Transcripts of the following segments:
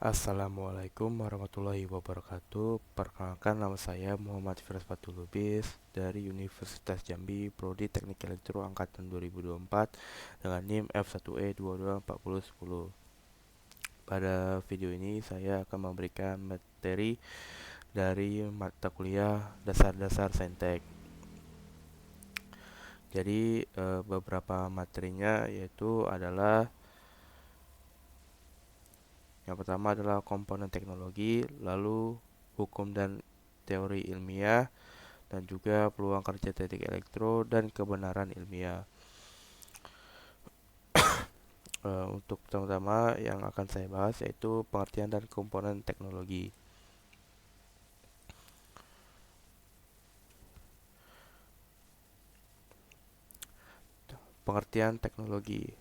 Assalamualaikum warahmatullahi wabarakatuh. Perkenalkan, nama saya Muhammad Firas Fatul Lubis dari Universitas Jambi, Prodi Teknik Elektro angkatan 2024 dengan NIM F1E224010. Pada video ini saya akan memberikan materi dari mata kuliah dasar-dasar Saintek. Jadi beberapa materinya yaitu adalah yang pertama adalah komponen teknologi, lalu hukum dan teori ilmiah, dan juga peluang kerja teknik elektro dan kebenaran ilmiah. Untuk pertama-tama yang akan saya bahas yaitu pengertian dan komponen teknologi. Pengertian teknologi.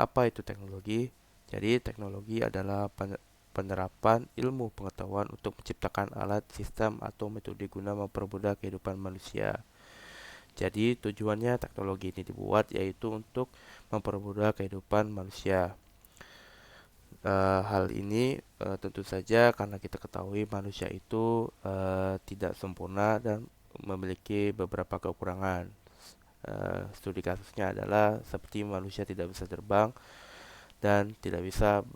Apa itu teknologi? Jadi teknologi adalah penerapan ilmu pengetahuan untuk menciptakan alat, sistem, atau metode guna mempermudah kehidupan manusia. Jadi tujuannya teknologi ini dibuat yaitu untuk mempermudah kehidupan manusia. Hal ini tentu saja karena kita ketahui manusia itu tidak sempurna dan memiliki beberapa kekurangan. Studi kasusnya adalah seperti manusia tidak bisa terbang dan tidak bisa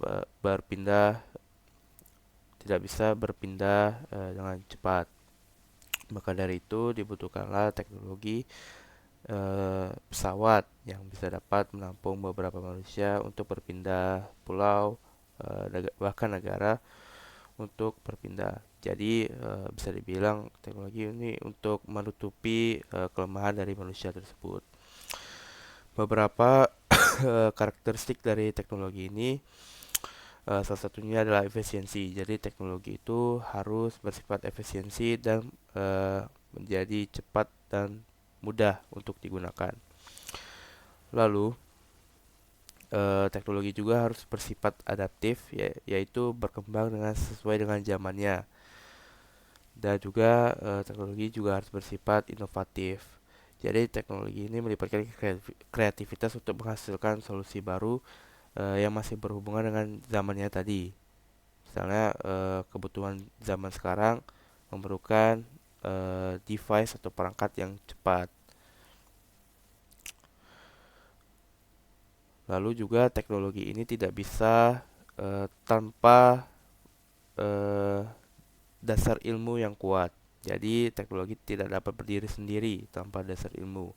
berpindah dengan cepat. Maka dari itu dibutuhkanlah teknologi pesawat yang bisa dapat menampung beberapa manusia untuk berpindah pulau, bahkan negara untuk berpindah. Jadi bisa dibilang teknologi ini untuk menutupi kelemahan dari manusia tersebut. Beberapa karakteristik dari teknologi ini, salah satunya adalah efisiensi. Jadi teknologi itu harus bersifat efisiensi dan menjadi cepat dan mudah untuk digunakan. Lalu teknologi juga harus bersifat adaptif, yaitu berkembang sesuai dengan zamannya. Dan juga teknologi juga harus bersifat inovatif. Jadi teknologi ini melibatkan kreativitas untuk menghasilkan solusi baru yang masih berhubungan dengan zamannya tadi. Misalnya kebutuhan zaman sekarang memerlukan device atau perangkat yang cepat. Lalu juga teknologi ini tidak bisa tanpa eh, dasar ilmu yang kuat. Jadi teknologi tidak dapat berdiri sendiri tanpa dasar ilmu.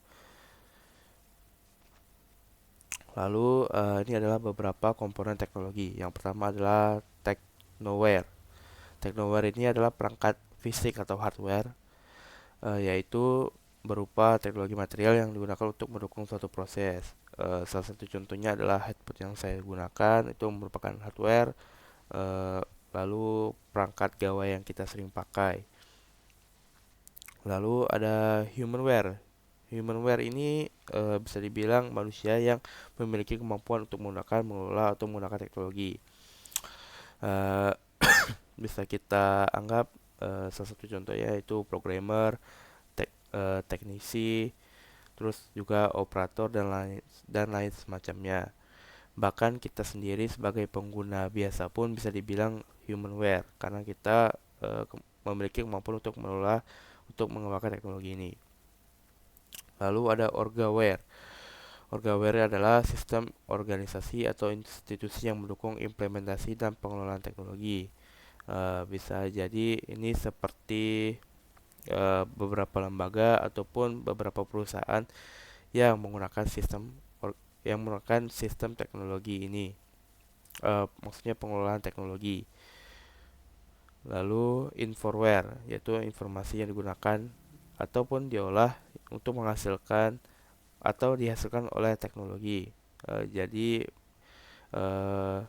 Lalu ini adalah beberapa komponen teknologi. Yang pertama adalah technoware. Technoware ini adalah perangkat fisik atau hardware, yaitu berupa teknologi material yang digunakan untuk mendukung suatu proses. Salah satu contohnya adalah headphone yang saya gunakan itu merupakan hardware. eh, Lalu perangkat gawai yang kita sering pakai. Lalu ada humanware. Humanware ini bisa dibilang manusia yang memiliki kemampuan untuk menggunakan, mengelola atau menggunakan teknologi. Eh, Bisa kita anggap salah satu contohnya yaitu programmer, teknisi, terus juga operator dan lain semacamnya. Bahkan kita sendiri sebagai pengguna biasa pun bisa dibilang humanware karena kita memiliki kemampuan untuk mengelola untuk mengembangkan teknologi ini. Lalu ada orgaware. Orgaware adalah sistem organisasi atau institusi yang mendukung implementasi dan pengelolaan teknologi. Bisa jadi ini seperti beberapa lembaga ataupun beberapa perusahaan yang menggunakan sistem teknologi ini. Maksudnya pengelolaan teknologi. Lalu informware, yaitu informasi yang digunakan ataupun diolah untuk menghasilkan atau dihasilkan oleh teknologi. Jadi eh,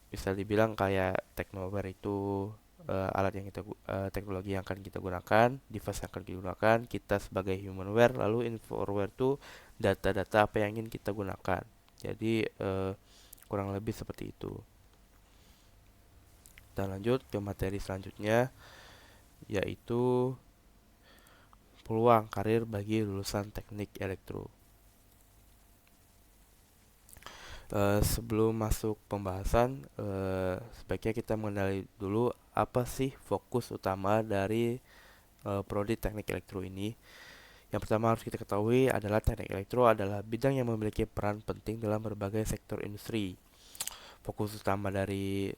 bisa dibilang kayak technoware itu alat yang teknologi yang akan kita gunakan, device yang akan digunakan kita sebagai humanware. Lalu informware itu data-data apa yang ingin kita gunakan. Jadi kurang lebih seperti itu. Dan lanjut ke materi selanjutnya, yaitu peluang karir bagi lulusan teknik elektro. Sebelum masuk pembahasan, sebaiknya kita mengenali dulu apa sih fokus utama dari prodi teknik elektro ini. Yang pertama harus kita ketahui adalah teknik elektro adalah bidang yang memiliki peran penting dalam berbagai sektor industri. Fokus utama dari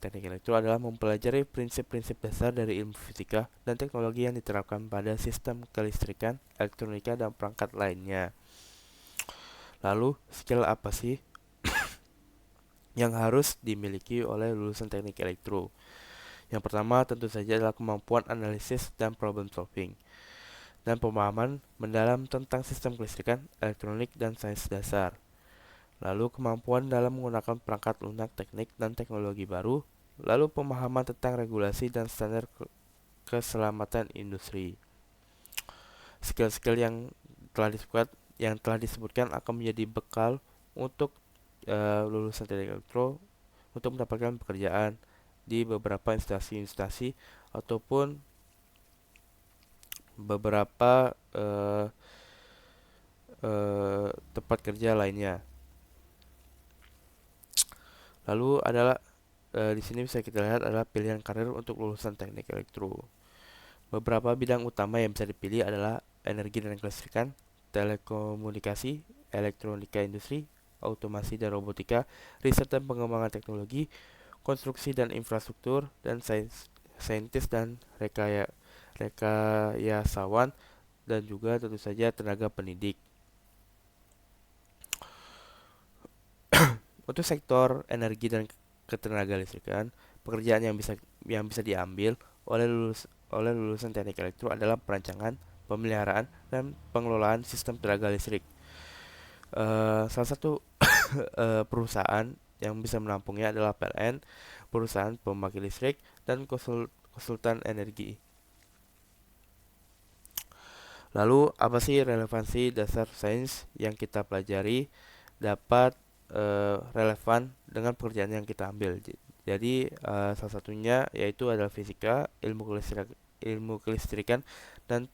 teknik elektro adalah mempelajari prinsip-prinsip dasar dari ilmu fisika dan teknologi yang diterapkan pada sistem kelistrikan, elektronika, dan perangkat lainnya. Lalu, skill apa sih yang harus dimiliki oleh lulusan teknik elektro? Yang pertama tentu saja adalah kemampuan analisis dan problem solving, dan pemahaman mendalam tentang sistem kelistrikan, elektronik, dan sains dasar. Lalu kemampuan dalam menggunakan perangkat lunak teknik dan teknologi baru, lalu pemahaman tentang regulasi dan standar keselamatan industri. Skill-skill yang telah disebutkan akan menjadi bekal untuk lulusan teknik elektro untuk mendapatkan pekerjaan di beberapa instansi-instansi ataupun beberapa tempat kerja lainnya. Lalu adalah di sini bisa kita lihat adalah pilihan karir untuk lulusan teknik elektro. Beberapa bidang utama yang bisa dipilih adalah energi dan kelistrikan, telekomunikasi, elektronika industri, otomasi dan robotika, riset dan pengembangan teknologi, konstruksi dan infrastruktur, dan saintis dan rekayasawan, dan juga tentu saja tenaga pendidik. Untuk sektor energi dan ketenaga listrikan, pekerjaan yang bisa diambil oleh lulusan teknik elektro adalah perancangan, pemeliharaan, dan pengelolaan sistem tenaga listrik. Salah satu perusahaan yang bisa menampungnya adalah PLN, perusahaan pembangkit listrik, dan konsultan energi. Lalu, apa sih relevansi dasar sains yang kita pelajari dapat relevan dengan pekerjaan yang kita ambil? Jadi, salah satunya yaitu adalah fisika, ilmu kelistrikan, dan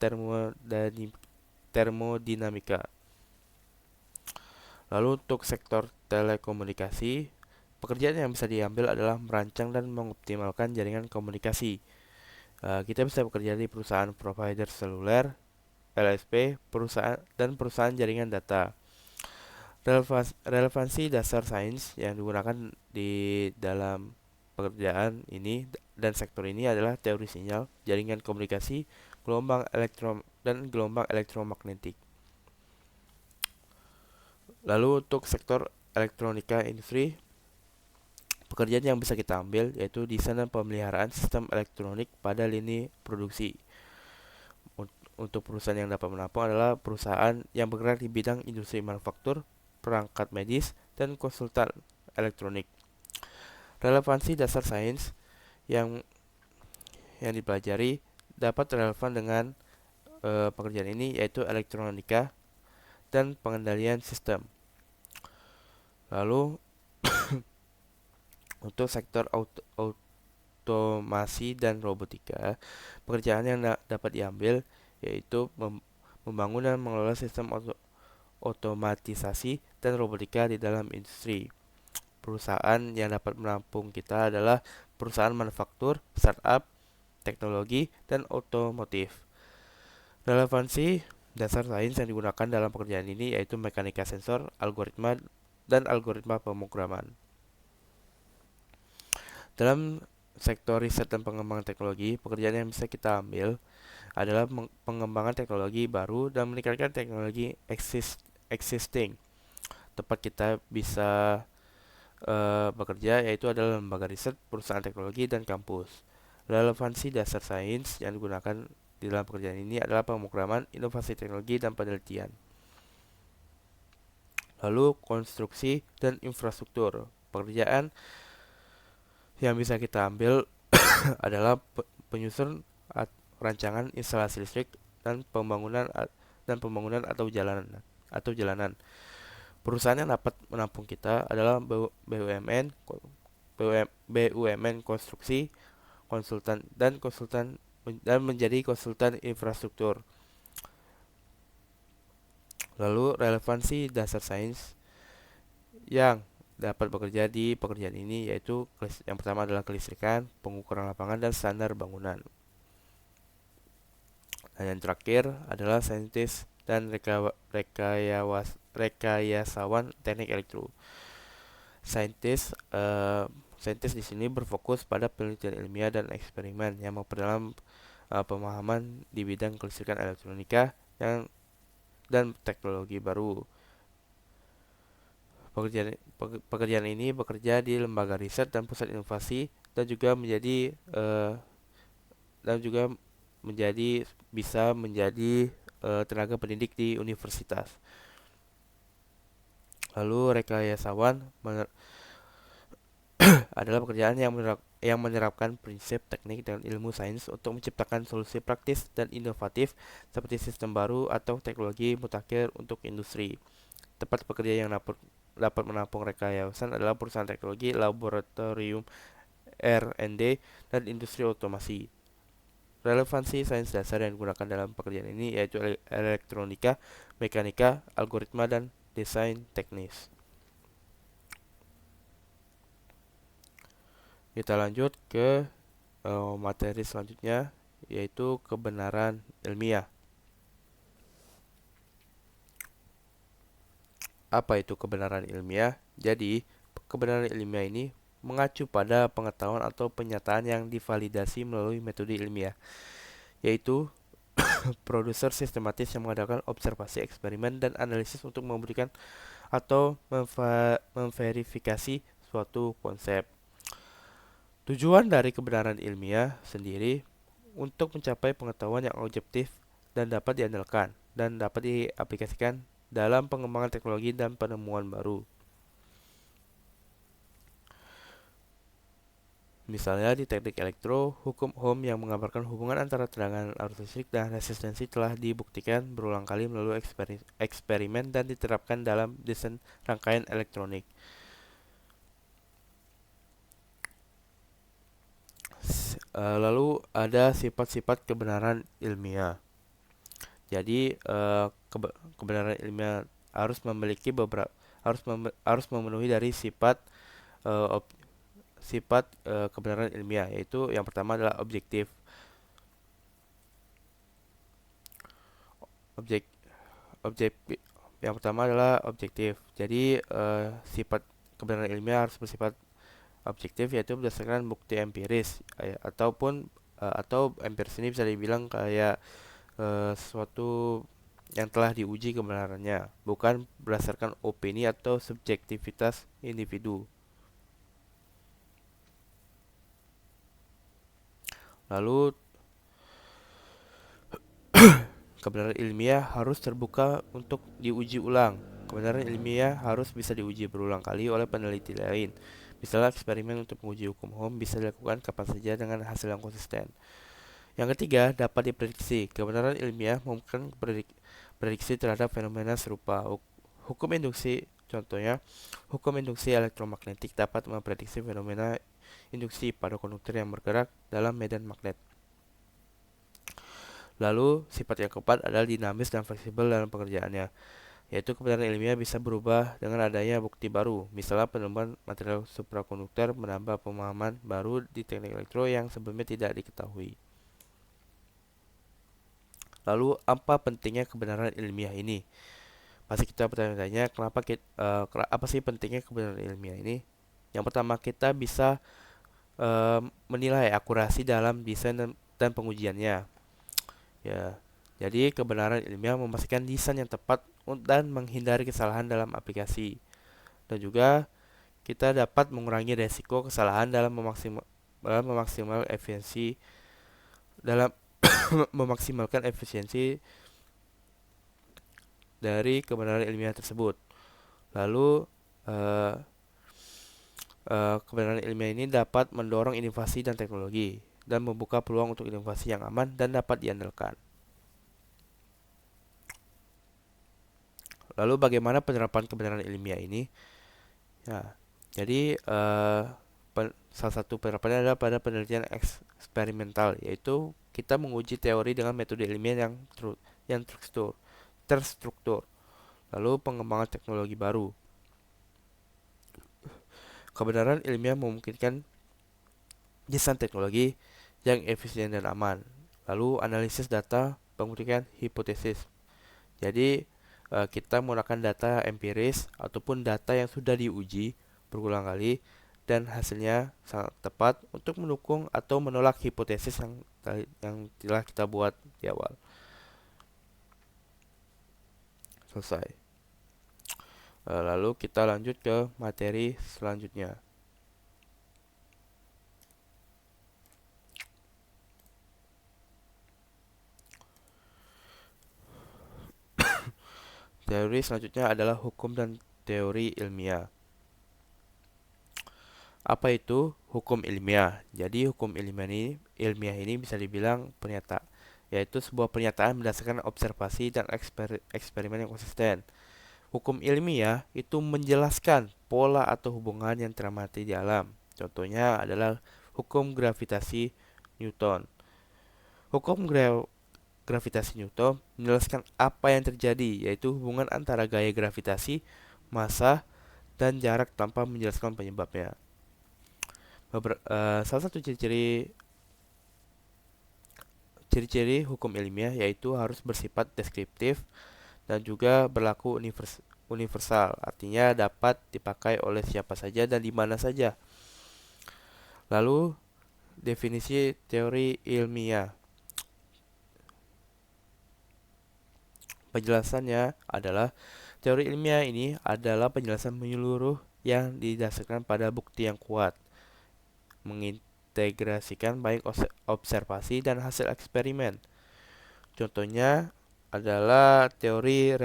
termodinamika. Lalu untuk sektor telekomunikasi, pekerjaan yang bisa diambil adalah merancang dan mengoptimalkan jaringan komunikasi. Kita bisa bekerja di perusahaan provider seluler, LSP, perusahaan jaringan data. Relevansi dasar sains yang digunakan di dalam pekerjaan ini dan sektor ini adalah teori sinyal, jaringan komunikasi, gelombang elektromagnetik. Lalu untuk sektor elektronika industri, pekerjaan yang bisa kita ambil yaitu desain dan pemeliharaan sistem elektronik pada lini produksi. Untuk perusahaan yang dapat menampung adalah perusahaan yang bergerak di bidang industri manufaktur, perangkat medis, dan konsultan elektronik. Relevansi dasar sains yang dipelajari dapat relevan dengan pekerjaan ini yaitu elektronika dan pengendalian sistem. Lalu untuk sektor otomasi dan robotika, pekerjaan yang dapat diambil yaitu membangun dan mengelola sistem otomatisasi dan robotika di dalam industri. Perusahaan yang dapat menampung kita adalah perusahaan manufaktur, startup, teknologi, dan otomotif. Relevansi dasar sains yang digunakan dalam pekerjaan ini yaitu mekanika sensor, algoritma, dan algoritma pemrograman. Dalam sektor riset dan pengembangan teknologi, pekerjaan yang bisa kita ambil adalah pengembangan teknologi baru dan meningkatkan teknologi existing. Tempat kita bisa bekerja yaitu adalah lembaga riset, perusahaan teknologi, dan kampus. Relevansi dasar sains yang digunakan di dalam pekerjaan ini adalah pemrograman, inovasi teknologi, dan penelitian. Lalu konstruksi dan infrastruktur. Pekerjaan yang bisa kita ambil adalah penyusun rancangan instalasi listrik dan pembangunan atau jalanan. Perusahaan yang dapat menampung kita adalah BUMN konstruksi, konsultan dan menjadi konsultan infrastruktur. Lalu relevansi dasar sains yang dapat bekerja di pekerjaan ini, yaitu yang pertama adalah kelistrikan, pengukuran lapangan, dan standar bangunan. Dan yang terakhir adalah saintis dan rekayasawan teknik elektro. Saintis saintis di sini berfokus pada penelitian ilmiah dan eksperimen yang memperdalam pemahaman di bidang kelistrikan, elektronika, dan teknologi baru. Pekerjaan ini bekerja di lembaga riset dan pusat inovasi, dan juga menjadi eh, dan juga menjadi bisa menjadi tenaga pendidik di universitas. Lalu rekayasawan adalah pekerjaan yang menerapkan prinsip teknik dan ilmu sains untuk menciptakan solusi praktis dan inovatif seperti sistem baru atau teknologi mutakhir untuk industri. Tempat pekerja yang dapat menampung rekayasan adalah perusahaan teknologi, laboratorium R&D, dan industri otomasi. Relevansi sains dasar yang digunakan dalam pekerjaan ini yaitu elektronika, mekanika, algoritma, dan desain teknis. Kita lanjut ke materi selanjutnya, yaitu kebenaran ilmiah. Apa itu kebenaran ilmiah? Jadi, kebenaran ilmiah ini mengacu pada pengetahuan atau penyataan yang divalidasi melalui metode ilmiah, yaitu produser sistematis yang mengadakan observasi, eksperimen, dan analisis untuk memberikan atau memverifikasi suatu konsep. Tujuan dari kebenaran ilmiah sendiri untuk mencapai pengetahuan yang objektif dan dapat diandalkan dan dapat diaplikasikan dalam pengembangan teknologi dan penemuan baru. Misalnya di teknik elektro, hukum Ohm yang menggambarkan hubungan antara tegangan arus listrik dan resistensi telah dibuktikan berulang kali melalui eksperimen dan diterapkan dalam desain rangkaian elektronik. Lalu ada sifat-sifat kebenaran ilmiah. Jadi kebenaran ilmiah harus memiliki beberapa harus memenuhi dari uh, kebenaran ilmiah, yaitu yang pertama adalah objektif. Objek objek yang pertama adalah objektif. Jadi sifat kebenaran ilmiah harus bersifat objektif, yaitu berdasarkan bukti empiris atau empiris ini bisa dibilang kayak sesuatu yang telah diuji kebenarannya, bukan berdasarkan opini atau subjektivitas individu. Lalu kebenaran ilmiah harus terbuka untuk diuji ulang. Kebenaran ilmiah harus bisa diuji berulang kali oleh peneliti lain. Misalnya eksperimen untuk menguji hukum Ohm bisa dilakukan kapan saja dengan hasil yang konsisten. Yang ketiga, dapat diprediksi. Kebenaran ilmiah memungkinkan prediksi terhadap fenomena serupa. Hukum induksi, contohnya, hukum induksi elektromagnetik dapat memprediksi fenomena induksi pada konduktor yang bergerak dalam medan magnet. Lalu, sifat yang keempat adalah dinamis dan fleksibel dalam pekerjaannya, yaitu kebenaran ilmiah bisa berubah dengan adanya bukti baru. Misalnya, penemuan material suprakonduktor menambah pemahaman baru di teknik elektro yang sebelumnya tidak diketahui. Lalu, apa pentingnya kebenaran ilmiah ini? Pasti kita bertanya-tanya, apa sih pentingnya kebenaran ilmiah ini? Yang pertama, kita bisa menilai akurasi dalam desain dan pengujiannya. Ya, jadi kebenaran ilmiah memastikan desain yang tepat dan menghindari kesalahan dalam aplikasi. Dan juga kita dapat mengurangi resiko kesalahan dalam memaksimal efisiensi dalam memaksimalkan efisiensi dari kebenaran ilmiah tersebut. Lalu eh, kebenaran ilmiah ini dapat mendorong inovasi dan teknologi dan membuka peluang untuk inovasi yang aman dan dapat diandalkan. Lalu bagaimana penerapan kebenaran ilmiah ini? Ya, jadi salah satu penerapannya adalah pada penelitian eksperimental, yaitu kita menguji teori dengan metode ilmiah yang terstruktur. Lalu pengembangan teknologi baru. Kebenaran ilmiah memungkinkan desain teknologi yang efisien dan aman. Lalu analisis data membuktikan hipotesis. Jadi kita menggunakan data empiris ataupun data yang sudah diuji berulang kali dan hasilnya sangat tepat untuk mendukung atau menolak hipotesis yang telah kita buat di awal. Selesai. Lalu kita lanjut ke materi selanjutnya. Teori selanjutnya adalah hukum dan teori ilmiah. Apa itu hukum ilmiah? Jadi hukum ilmiah ini bisa dibilang yaitu sebuah pernyataan berdasarkan observasi dan eksperimen yang konsisten. Hukum ilmiah itu menjelaskan pola atau hubungan yang teramati di alam. Contohnya adalah hukum gravitasi Newton. Hukum gravitasi Newton menjelaskan apa yang terjadi, yaitu hubungan antara gaya gravitasi, massa, dan jarak tanpa menjelaskan penyebabnya. Salah satu ciri-ciri hukum ilmiah yaitu harus bersifat deskriptif dan juga berlaku universal, artinya dapat dipakai oleh siapa saja dan di mana saja. Lalu, definisi teori ilmiah. Penjelasannya adalah teori ilmiah ini adalah penjelasan menyeluruh yang didasarkan pada bukti yang kuat, mengintegrasikan baik observasi dan hasil eksperimen. Contohnya adalah teori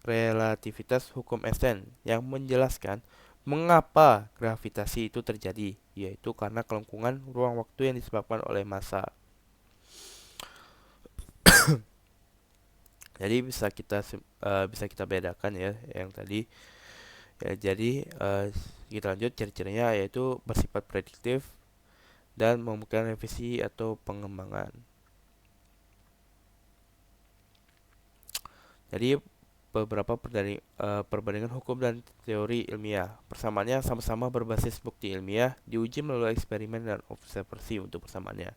relativitas hukum Einstein yang menjelaskan mengapa gravitasi itu terjadi, yaitu karena kelengkungan ruang waktu yang disebabkan oleh massa. Jadi bisa kita bedakan ya yang tadi. Ya, jadi kita lanjut ciri-cirinya yaitu bersifat prediktif dan memungkinkan revisi atau pengembangan. Jadi beberapa perbandingan hukum dan teori ilmiah. Persamaannya sama-sama berbasis bukti ilmiah, diuji melalui eksperimen dan observasi untuk persamaannya.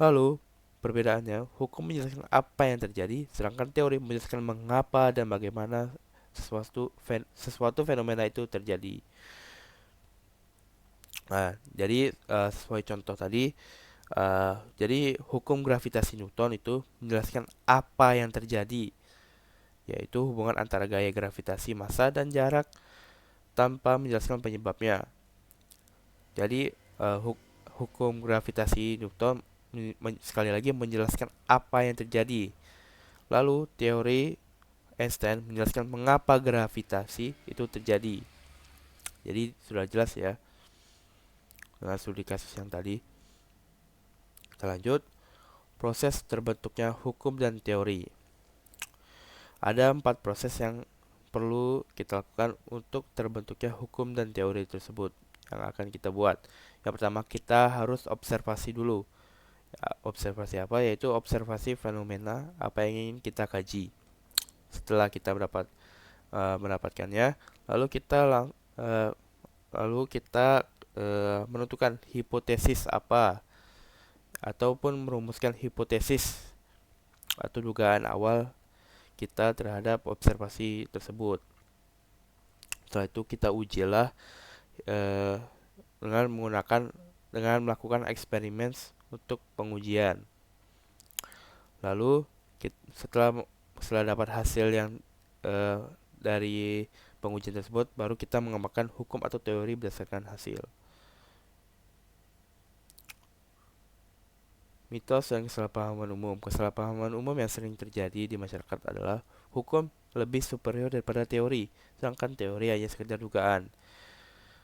Lalu, perbedaannya, hukum menjelaskan apa yang terjadi, sedangkan teori menjelaskan mengapa dan bagaimana sesuatu fenomena itu terjadi. Nah, jadi sesuai contoh tadi, jadi hukum gravitasi Newton itu menjelaskan apa yang terjadi, yaitu hubungan antara gaya gravitasi massa dan jarak tanpa menjelaskan penyebabnya. Jadi hukum gravitasi Newton sekali lagi menjelaskan apa yang terjadi. Lalu teori Einstein menjelaskan mengapa gravitasi itu terjadi. Jadi sudah jelas ya dengan studi kasus yang tadi. Kita lanjut. Proses terbentuknya hukum dan teori. Ada 4 proses yang perlu kita lakukan untuk terbentuknya hukum dan teori tersebut yang akan kita buat. Yang pertama, kita harus observasi dulu. Observasi apa? Yaitu observasi fenomena apa yang ingin kita kaji. Setelah kita mendapatkannya, lalu kita menentukan hipotesis apa ataupun merumuskan hipotesis atau dugaan awal kita terhadap observasi tersebut. Setelah itu kita ujilah eh, dengan melakukan eksperimen untuk pengujian. Lalu setelah dapat hasil yang dari pengujian tersebut, baru kita mengembangkan hukum atau teori berdasarkan hasil. Mitos dan kesalahpahaman umum. Kesalahpahaman umum yang sering terjadi di masyarakat adalah hukum lebih superior daripada teori, sedangkan teori hanya sekedar dugaan.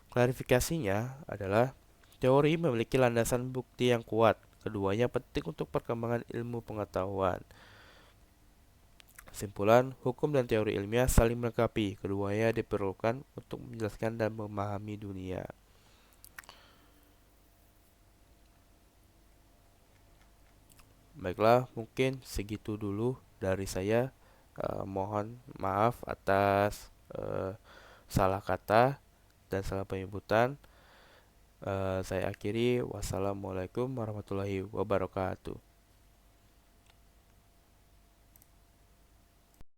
Klarifikasinya adalah teori memiliki landasan bukti yang kuat. Keduanya penting untuk perkembangan ilmu pengetahuan. Kesimpulan, hukum dan teori ilmiah saling melengkapi. Keduanya diperlukan untuk menjelaskan dan memahami dunia. Baiklah, mungkin segitu dulu dari saya. Mohon maaf atas salah kata dan salah penyebutan. Saya akhiri, wassalamualaikum warahmatullahi wabarakatuh.